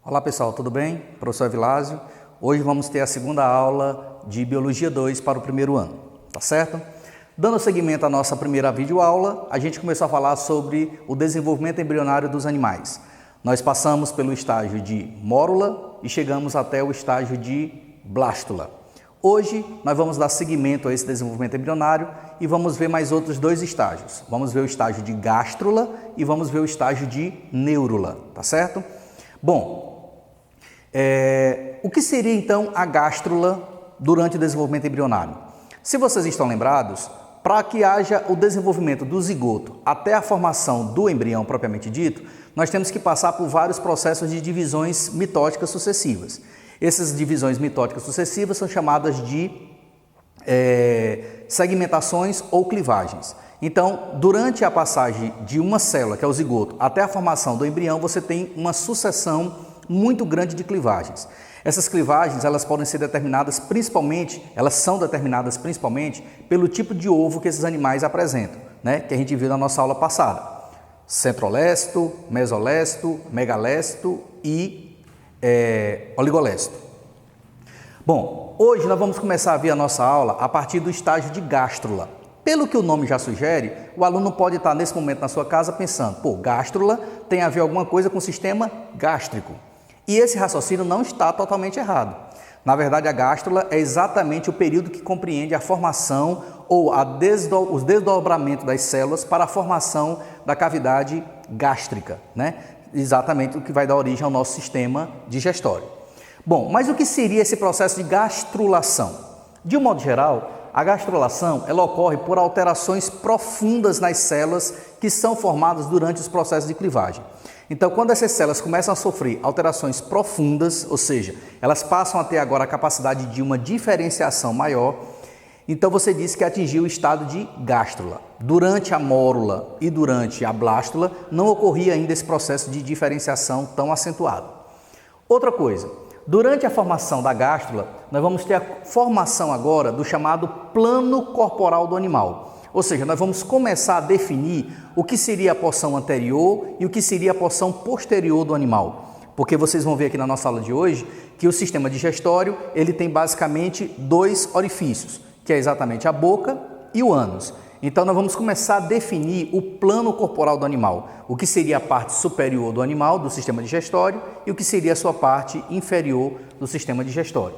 Olá pessoal, tudo bem? Professor Vilásio. Hoje vamos ter a segunda aula de Biologia 2 para o primeiro ano, tá certo? Dando seguimento à nossa primeira videoaula, a gente começou a falar sobre o desenvolvimento embrionário dos animais. Nós passamos pelo estágio de mórula e chegamos até o estágio de blástula. Hoje nós vamos dar seguimento a esse desenvolvimento embrionário e vamos ver mais outros dois estágios. Vamos ver o estágio de gástrula e vamos ver o estágio de neurula, tá certo? Bom, o que seria então a gástrula durante o desenvolvimento embrionário? Se vocês estão lembrados, para que haja o desenvolvimento do zigoto até a formação do embrião propriamente dito, nós temos que passar por vários processos de divisões mitóticas sucessivas. Essas divisões mitóticas sucessivas são chamadas de segmentações ou clivagens. Então, durante a passagem de uma célula, que é o zigoto, até a formação do embrião, você tem uma sucessão muito grande de clivagens. Essas clivagens, elas podem ser determinadas principalmente, elas são determinadas principalmente pelo tipo de ovo que esses animais apresentam, né? Que a gente viu na nossa aula passada. Centrolesto, mesolesto, megalesto e oligolesto. Bom, hoje nós vamos começar a ver a nossa aula a partir do estágio de gástrula. Pelo que o nome já sugere, o aluno pode estar nesse momento na sua casa pensando, pô, gástrula tem a ver alguma coisa com o sistema gástrico. E esse raciocínio não está totalmente errado. Na verdade, a gástrula é exatamente o período que compreende a formação ou os desdobramentos das células para a formação da cavidade gástrica, né? Exatamente o que vai dar origem ao nosso sistema digestório. Bom, mas o que seria esse processo de gastrulação? De um modo geral, a gastrulação ela ocorre por alterações profundas nas células que são formadas durante os processos de clivagem. Então, quando essas células começam a sofrer alterações profundas, ou seja, elas passam a ter agora a capacidade de uma diferenciação maior, então você diz que atingiu o estado de gástrula. Durante a mórula e durante a blástula não ocorria ainda esse processo de diferenciação tão acentuado. Outra coisa, durante a formação da gástrula, nós vamos ter a formação agora do chamado plano corporal do animal. Ou seja, nós vamos começar a definir o que seria a porção anterior e o que seria a porção posterior do animal. Porque vocês vão ver aqui na nossa aula de hoje que o sistema digestório ele tem basicamente dois orifícios, que é exatamente a boca e o ânus. Então nós vamos começar a definir o plano corporal do animal, o que seria a parte superior do animal, do sistema digestório, e o que seria a sua parte inferior do sistema digestório.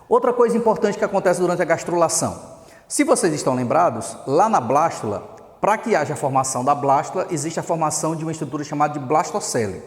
Outra coisa importante que acontece durante a gastrulação. Se vocês estão lembrados, lá na blástula, para que haja a formação da blástula, existe a formação de uma estrutura chamada de blastocele.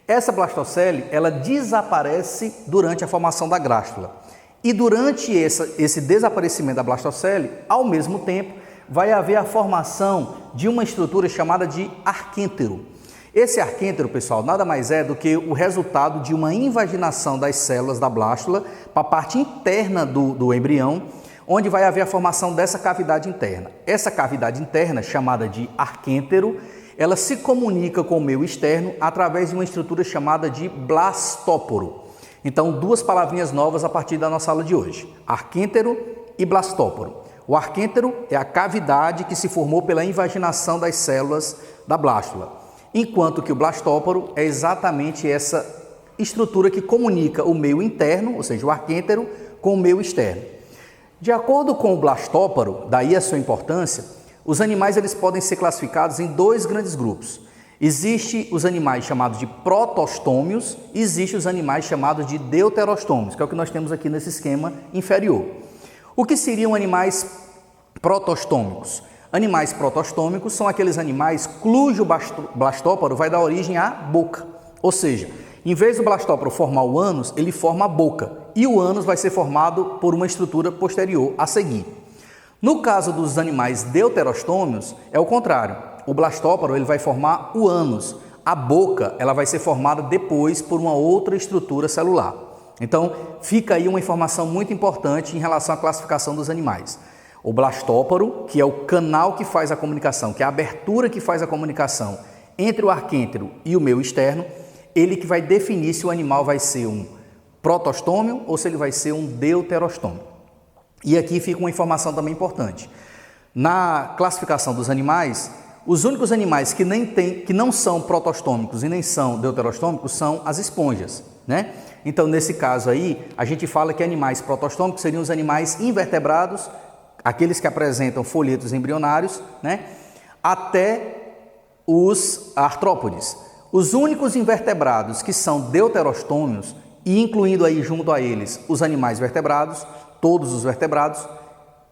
Essa blastocele, ela desaparece durante a formação da gástrula. E durante esse desaparecimento da blastocele, ao mesmo tempo, vai haver a formação de uma estrutura chamada de arquêntero. Esse arquêntero, pessoal, nada mais é do que o resultado de uma invaginação das células da blástula para a parte interna do embrião, onde vai haver a formação dessa cavidade interna. Essa cavidade interna, chamada de arquêntero, ela se comunica com o meio externo através de uma estrutura chamada de blastóporo. Então, duas palavrinhas novas a partir da nossa aula de hoje, arquêntero e blastóporo. O arquêntero é a cavidade que se formou pela invaginação das células da blástula, enquanto que o blastóporo é exatamente essa estrutura que comunica o meio interno, ou seja, o arquêntero, com o meio externo. De acordo com o blastóporo, daí a sua importância, os animais eles podem ser classificados em dois grandes grupos. Existem os animais chamados de protostômios e existem os animais chamados de deuterostômios, que é o que nós temos aqui nesse esquema inferior. O que seriam animais protostômicos? Animais protostômicos são aqueles animais cujo blastóporo vai dar origem à boca. Ou seja, em vez do blastóporo formar o ânus, ele forma a boca. E o ânus vai ser formado por uma estrutura posterior a seguir. No caso dos animais deuterostômios, é o contrário. O blastóporo ele vai formar o ânus. A boca ela vai ser formada depois por uma outra estrutura celular. Então, fica aí uma informação muito importante em relação à classificação dos animais. O blastóporo, que é o canal que faz a comunicação, que é a abertura que faz a comunicação entre o arquêntero e o meio externo, ele que vai definir se o animal vai ser um protostômio ou se ele vai ser um deuterostômio. E aqui fica uma informação também importante. Na classificação dos animais, Os únicos animais que não são protostômicos e nem são deuterostômicos são as esponjas, né? Então, nesse caso aí, a gente fala que animais protostômicos seriam os animais invertebrados, aqueles que apresentam folhetos embrionários, né? Até os artrópodes. Os únicos invertebrados que são deuterostômios, e incluindo aí junto a eles os animais vertebrados, todos os vertebrados,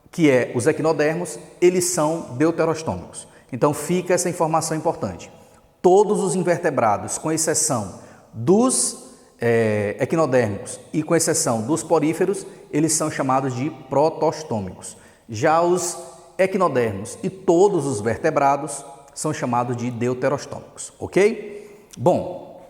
que é os equinodermos, eles são deuterostômicos. Então fica essa informação importante. Todos os invertebrados, com exceção dos equinodérmicos e com exceção dos poríferos, eles são chamados de protostômicos. Já os equinodermos e todos os vertebrados são chamados de deuterostômicos, ok? Bom,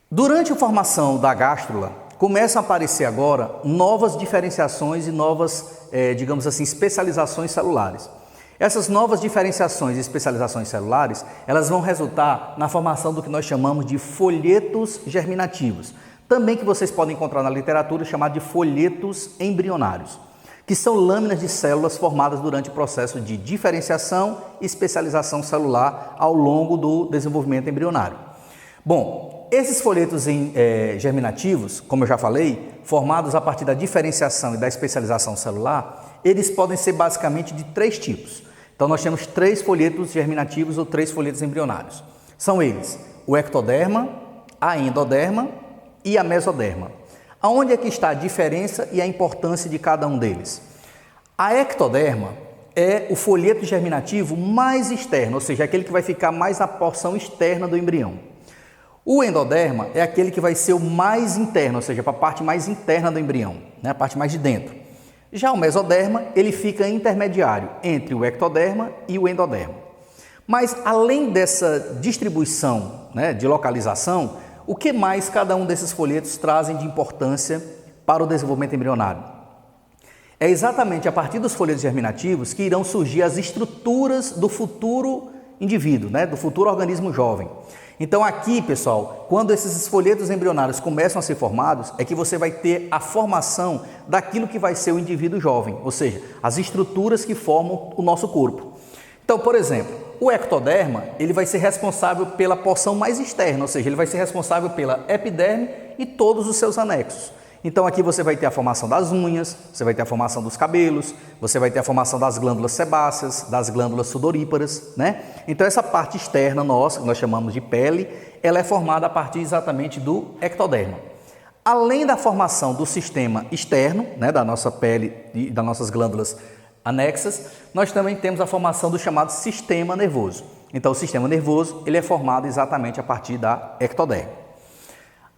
durante a formação da gástrula, começam a aparecer agora novas diferenciações e novas, digamos assim, especializações celulares. Essas novas diferenciações e especializações celulares, elas vão resultar na formação do que nós chamamos de folhetos germinativos, também que vocês podem encontrar na literatura chamado de folhetos embrionários, que são lâminas de células formadas durante o processo de diferenciação e especialização celular ao longo do desenvolvimento embrionário. Bom, esses folhetos germinativos, como eu já falei, formados a partir da diferenciação e da especialização celular, eles podem ser basicamente de 3 tipos. Então, nós temos 3 folhetos germinativos ou 3 folhetos embrionários. São eles o ectoderma, a endoderma e a mesoderma. Aonde é que está a diferença e a importância de cada um deles? A ectoderma é o folheto germinativo mais externo, ou seja, aquele que vai ficar mais na porção externa do embrião. O endoderma é aquele que vai ser o mais interno, ou seja, para a parte mais interna do embrião, né? A parte mais de dentro. Já o mesoderma, ele fica intermediário entre o ectoderma e o endoderma. Mas, além dessa distribuição, né, de localização, o que mais cada um desses folhetos trazem de importância para o desenvolvimento embrionário? É exatamente a partir dos folhetos germinativos que irão surgir as estruturas do futuro indivíduo, né, do futuro organismo jovem. Então aqui, pessoal, quando esses folhetos embrionários começam a ser formados, é que você vai ter a formação daquilo que vai ser o indivíduo jovem, ou seja, as estruturas que formam o nosso corpo. Então, por exemplo, o ectoderma, ele vai ser responsável pela porção mais externa, ou seja, ele vai ser responsável pela epiderme e todos os seus anexos. Então aqui você vai ter a formação das unhas, você vai ter a formação dos cabelos, você vai ter a formação das glândulas sebáceas, das glândulas sudoríparas, né? Então essa parte externa nossa, que nós chamamos de pele, ela é formada a partir exatamente do ectoderma. Além da formação do sistema externo, né, da nossa pele e das nossas glândulas anexas, nós também temos a formação do chamado sistema nervoso. Então o sistema nervoso, ele é formado exatamente a partir da ectoderma.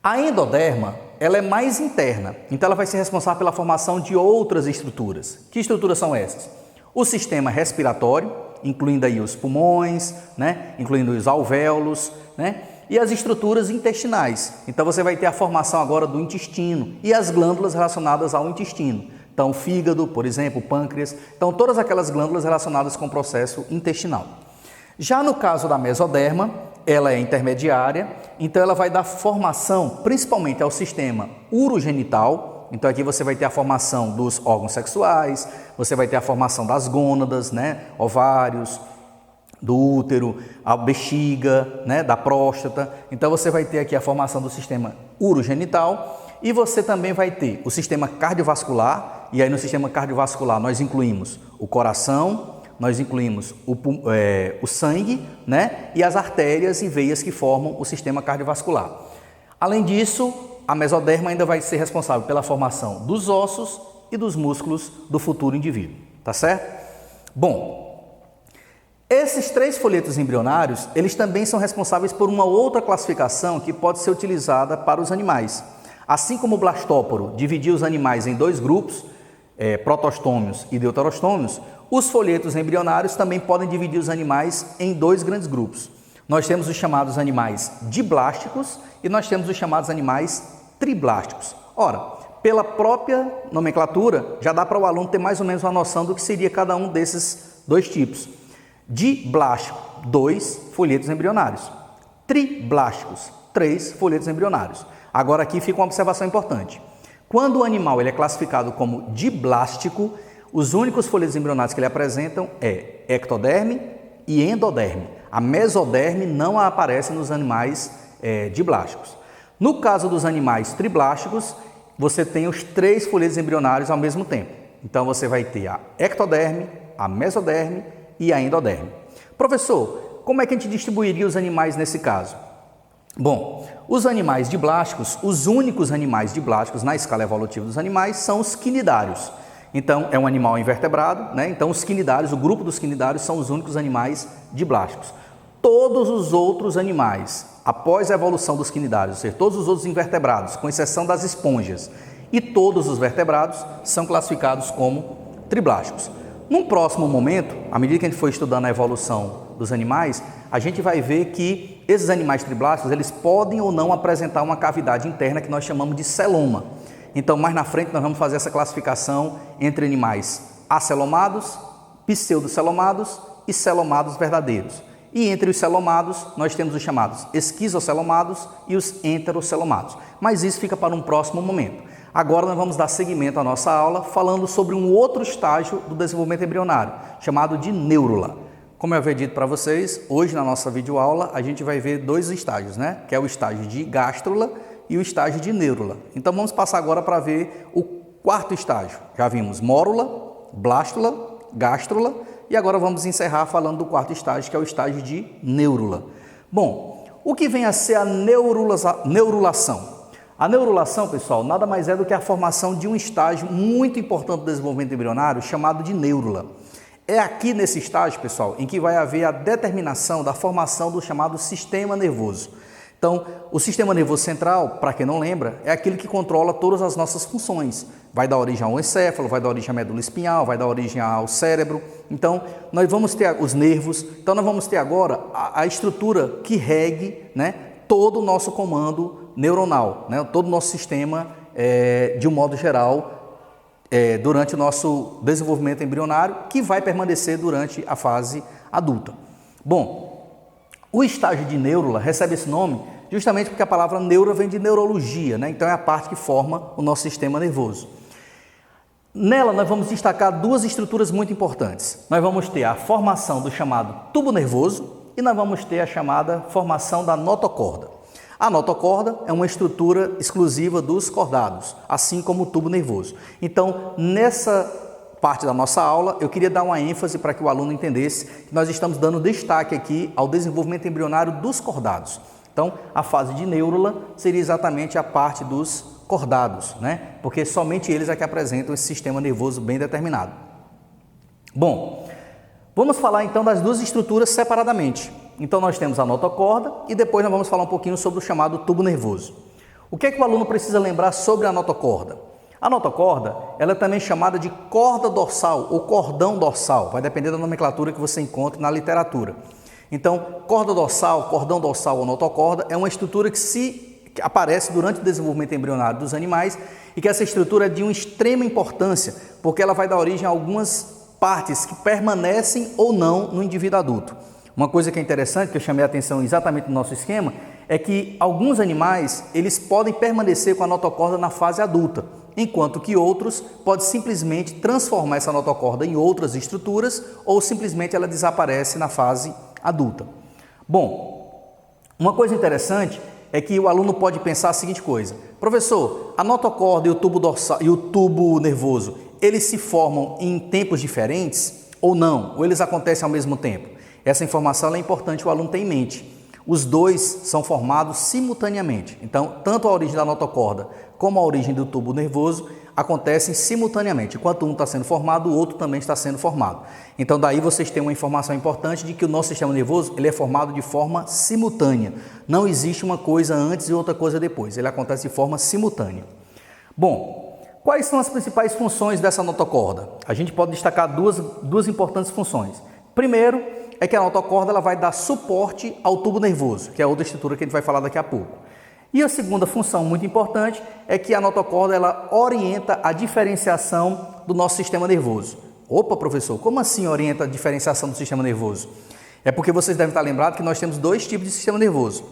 A endoderma, ela é mais interna, então ela vai ser responsável pela formação de outras estruturas. Que estruturas são essas? O sistema respiratório, incluindo aí os pulmões, né? Incluindo os alvéolos, né? E as estruturas intestinais. Então você vai ter a formação agora do intestino e as glândulas relacionadas ao intestino. Então o fígado, por exemplo, o pâncreas, então todas aquelas glândulas relacionadas com o processo intestinal. Já no caso da mesoderma, ela é intermediária, então ela vai dar formação principalmente ao sistema urogenital. Então aqui você vai ter a formação dos órgãos sexuais, você vai ter a formação das gônadas, né, ovários, do útero, a bexiga, né, da próstata. Então você vai ter aqui a formação do sistema urogenital e você também vai ter o sistema cardiovascular, e aí no sistema cardiovascular nós incluímos o coração, nós incluímos o sangue, né, e as artérias e veias que formam o sistema cardiovascular. Além disso, a mesoderma ainda vai ser responsável pela formação dos ossos e dos músculos do futuro indivíduo, tá certo? Bom, esses 3 folhetos embrionários, eles também são responsáveis por uma outra classificação que pode ser utilizada para os animais. Assim como o blastóporo dividia os animais em 2 grupos, protostômios e deuterostômios, os folhetos embrionários também podem dividir os animais em 2 grandes grupos. Nós temos os chamados animais diblásticos e nós temos os chamados animais triblásticos. Ora, pela própria nomenclatura, já dá para o aluno ter mais ou menos uma noção do que seria cada um desses 2 tipos. Diblásticos, 2 folhetos embrionários. Triblásticos, 3 folhetos embrionários. Agora aqui fica uma observação importante. Quando o animal ele é classificado como diblástico, os únicos folhetos embrionários que ele apresentam é ectoderme e endoderme. A mesoderme não aparece nos animais diblásticos. No caso dos animais triblásticos, você tem os 3 folhetos embrionários ao mesmo tempo. Então, você vai ter a ectoderme, a mesoderme e a endoderme. Professor, como é que a gente distribuiria os animais nesse caso? Bom, os animais diblásticos, os únicos animais diblásticos na escala evolutiva dos animais são os quinidários. Então, é um animal invertebrado, né? Então, os quinidários, o grupo dos quinidários são os únicos animais diblásticos. Todos os outros animais, após a evolução dos quinidários, ou seja, todos os outros invertebrados, com exceção das esponjas, e todos os vertebrados são classificados como triblásticos. Num próximo momento, à medida que a gente for estudando a evolução dos animais, a gente vai ver que esses animais triblásticos, eles podem ou não apresentar uma cavidade interna que nós chamamos de celoma. Então, mais na frente, nós vamos fazer essa classificação entre animais acelomados, pseudocelomados e celomados verdadeiros. E entre os celomados, nós temos os chamados esquizocelomados e os enterocelomados. Mas isso fica para um próximo momento. Agora nós vamos dar seguimento à nossa aula falando sobre um outro estágio do desenvolvimento embrionário, chamado de neurula. Como eu havia dito para vocês, hoje na nossa videoaula a gente vai ver 2 estágios, né? Que é o estágio de gástrula e o estágio de neurula. Então vamos passar agora para ver o 4º estágio. Já vimos mórula, blástula, gástrula e agora vamos encerrar falando do 4º estágio, que é o estágio de neurula. Bom, o que vem a ser a neurulação? A neurulação, pessoal, nada mais é do que a formação de um estágio muito importante do desenvolvimento embrionário chamado de neurula. É aqui nesse estágio, pessoal, em que vai haver a determinação da formação do chamado sistema nervoso. Então, o sistema nervoso central, para quem não lembra, é aquele que controla todas as nossas funções. Vai dar origem ao encéfalo, vai dar origem à medula espinhal, vai dar origem ao cérebro. Então, nós vamos ter os nervos. Então, nós vamos ter agora a estrutura que regue, né, todo o nosso comando neuronal, né, todo o nosso sistema, de um modo geral, durante o nosso desenvolvimento embrionário, que vai permanecer durante a fase adulta. Bom, o estágio de neurula recebe esse nome justamente porque a palavra neuro vem de neurologia, né? Então é a parte que forma o nosso sistema nervoso. Nela nós vamos destacar 2 estruturas muito importantes. Nós vamos ter a formação do chamado tubo nervoso e nós vamos ter a chamada formação da notocorda. A notocorda é uma estrutura exclusiva dos cordados, assim como o tubo nervoso. Então, nessa parte da nossa aula, eu queria dar uma ênfase para que o aluno entendesse que nós estamos dando destaque aqui ao desenvolvimento embrionário dos cordados. Então, a fase de neurula seria exatamente a parte dos cordados, né? Porque somente eles é que apresentam esse sistema nervoso bem determinado. Bom, vamos falar então das 2 estruturas separadamente. Então, nós temos a notocorda e depois nós vamos falar um pouquinho sobre o chamado tubo nervoso. O que é que o aluno precisa lembrar sobre a notocorda? A notocorda, ela é também chamada de corda dorsal ou cordão dorsal, vai depender da nomenclatura que você encontre na literatura. Então, corda dorsal, cordão dorsal ou notocorda é uma estrutura que aparece durante o desenvolvimento embrionário dos animais e que essa estrutura é de uma extrema importância, porque ela vai dar origem a algumas partes que permanecem ou não no indivíduo adulto. Uma coisa que é interessante, que eu chamei a atenção exatamente no nosso esquema, é que alguns animais, eles podem permanecer com a notocorda na fase adulta, enquanto que outros podem simplesmente transformar essa notocorda em outras estruturas ou simplesmente ela desaparece na fase adulta. Bom, uma coisa interessante é que o aluno pode pensar a seguinte coisa: professor, a notocorda e o tubo dorsal e o tubo nervoso, eles se formam em tempos diferentes ou não? Ou eles acontecem ao mesmo tempo? Essa informação é importante o aluno ter em mente. Os 2 são formados simultaneamente. Então, tanto a origem da notocorda como a origem do tubo nervoso acontecem simultaneamente. Enquanto um está sendo formado, o outro também está sendo formado. Então, daí vocês têm uma informação importante de que o nosso sistema nervoso ele é formado de forma simultânea. Não existe uma coisa antes e outra coisa depois. Ele acontece de forma simultânea. Bom, quais são as principais funções dessa notocorda? A gente pode destacar duas importantes funções. Primeiro, é que a notocorda ela vai dar suporte ao tubo nervoso, que é outra estrutura que a gente vai falar daqui a pouco. E a segunda função muito importante é que a notocorda ela orienta a diferenciação do nosso sistema nervoso. Opa, professor, como assim orienta a diferenciação do sistema nervoso? É porque vocês devem estar lembrados que nós temos 2 tipos de sistema nervoso.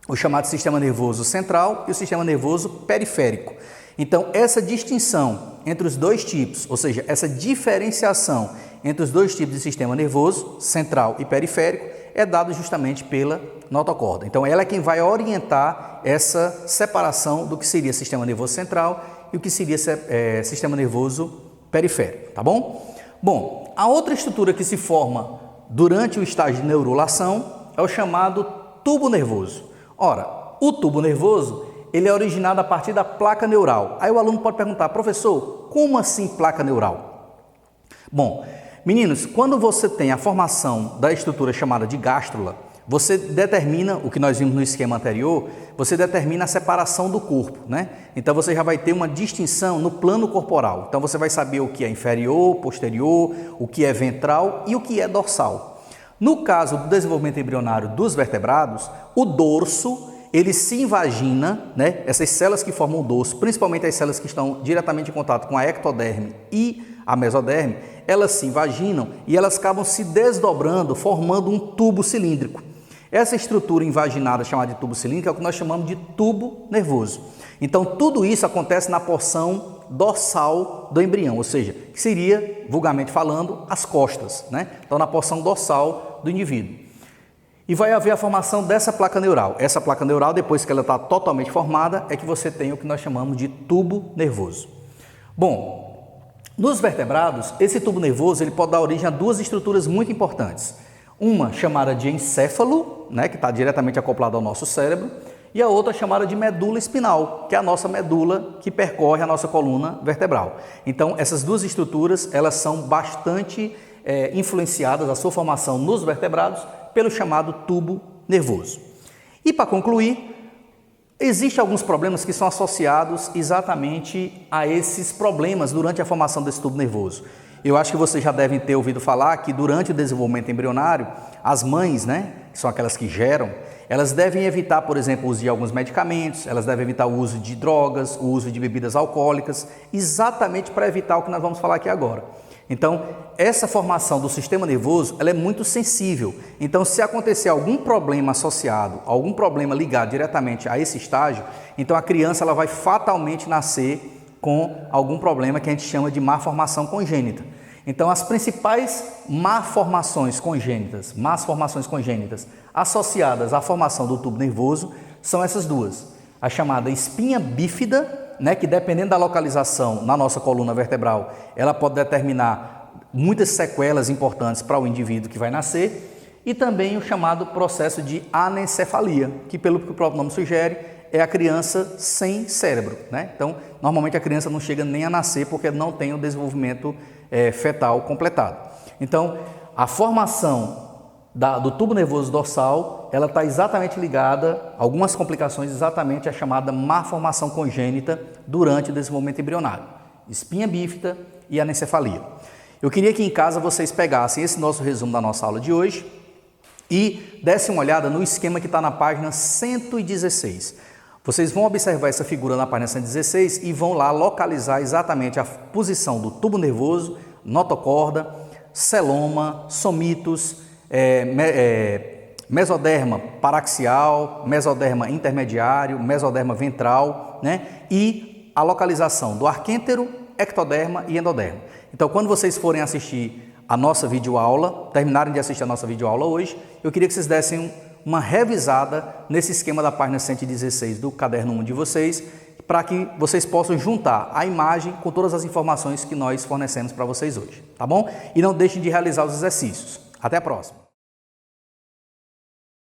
O chamado sistema nervoso central e o sistema nervoso periférico. Então, essa distinção entre os 2 tipos, ou seja, essa diferenciação entre os dois tipos de sistema nervoso, central e periférico, é dado justamente pela notocorda. Então, ela é quem vai orientar essa separação do que seria sistema nervoso central e o que seria sistema nervoso periférico, tá bom? Bom, a outra estrutura que se forma durante o estágio de neurulação é o chamado tubo nervoso. Ora, o tubo nervoso, ele é originado a partir da placa neural. Aí o aluno pode perguntar, professor, como assim placa neural? Bom, meninos, quando você tem a formação da estrutura chamada de gástrula, você determina, o que nós vimos no esquema anterior, você determina a separação do corpo, né? Então você já vai ter uma distinção no plano corporal. Então você vai saber o que é inferior, posterior, o que é ventral e o que é dorsal. No caso do desenvolvimento embrionário dos vertebrados, o dorso, ele se invagina, né? Essas células que formam o dorso, principalmente as células que estão diretamente em contato com a ectoderme e a mesoderme, elas se invaginam e elas acabam se desdobrando, formando um tubo cilíndrico. Essa estrutura invaginada chamada de tubo cilíndrico é o que nós chamamos de tubo nervoso. Então, tudo isso acontece na porção dorsal do embrião, ou seja, que seria, vulgarmente falando, as costas, né? Então, na porção dorsal do indivíduo. E vai haver a formação dessa placa neural. Essa placa neural, depois que ela está totalmente formada, é que você tem o que nós chamamos de tubo nervoso. Bom, nos vertebrados, esse tubo nervoso ele pode dar origem a duas estruturas muito importantes. Uma chamada de encéfalo, né, que está diretamente acoplado ao nosso cérebro, e a outra chamada de medula espinal, que é a nossa medula que percorre a nossa coluna vertebral. Então, essas duas estruturas, elas são bastante influenciadas, a sua formação nos vertebrados, pelo chamado tubo nervoso. E para concluir, existem alguns problemas que são associados exatamente a esses problemas durante a formação desse tubo nervoso. Eu acho que vocês já devem ter ouvido falar que durante o desenvolvimento embrionário, as mães, né, que são aquelas que geram, elas devem evitar, por exemplo, o uso de alguns medicamentos, elas devem evitar o uso de drogas, o uso de bebidas alcoólicas, exatamente para evitar o que nós vamos falar aqui agora. Então, essa formação do sistema nervoso, ela é muito sensível. Então, se acontecer algum problema associado, algum problema ligado diretamente a esse estágio, então a criança ela vai fatalmente nascer com algum problema que a gente chama de má formação congênita. Então, as principais más formações congênitas associadas à formação do tubo nervoso são essas duas. A chamada espinha bífida, né, que dependendo da localização na nossa coluna vertebral, ela pode determinar muitas sequelas importantes para o indivíduo que vai nascer, e também o chamado processo de anencefalia, que pelo que o próprio nome sugere, é a criança sem cérebro, né? Então, normalmente a criança não chega nem a nascer porque não tem o desenvolvimento fetal completado. Então, a formação do tubo nervoso dorsal, ela está exatamente ligada, algumas complicações, exatamente a chamada má formação congênita durante o desenvolvimento embrionário, espinha bífida e anencefalia. Eu queria que em casa vocês pegassem esse nosso resumo da nossa aula de hoje e dessem uma olhada no esquema que está na página 116. Vocês vão observar essa figura na página 116 e vão lá localizar exatamente a posição do tubo nervoso, notocorda, celoma, somitos, mesoderma paraxial, mesoderma intermediário, mesoderma ventral, né? E a localização do arquêntero, ectoderma e endoderma. Então, quando vocês forem assistir a nossa videoaula, terminarem de assistir a nossa videoaula hoje, eu queria que vocês dessem uma revisada nesse esquema da página 116 do caderno 1 de vocês, para que vocês possam juntar a imagem com todas as informações que nós fornecemos para vocês hoje, tá bom? E não deixem de realizar os exercícios. Até a próxima!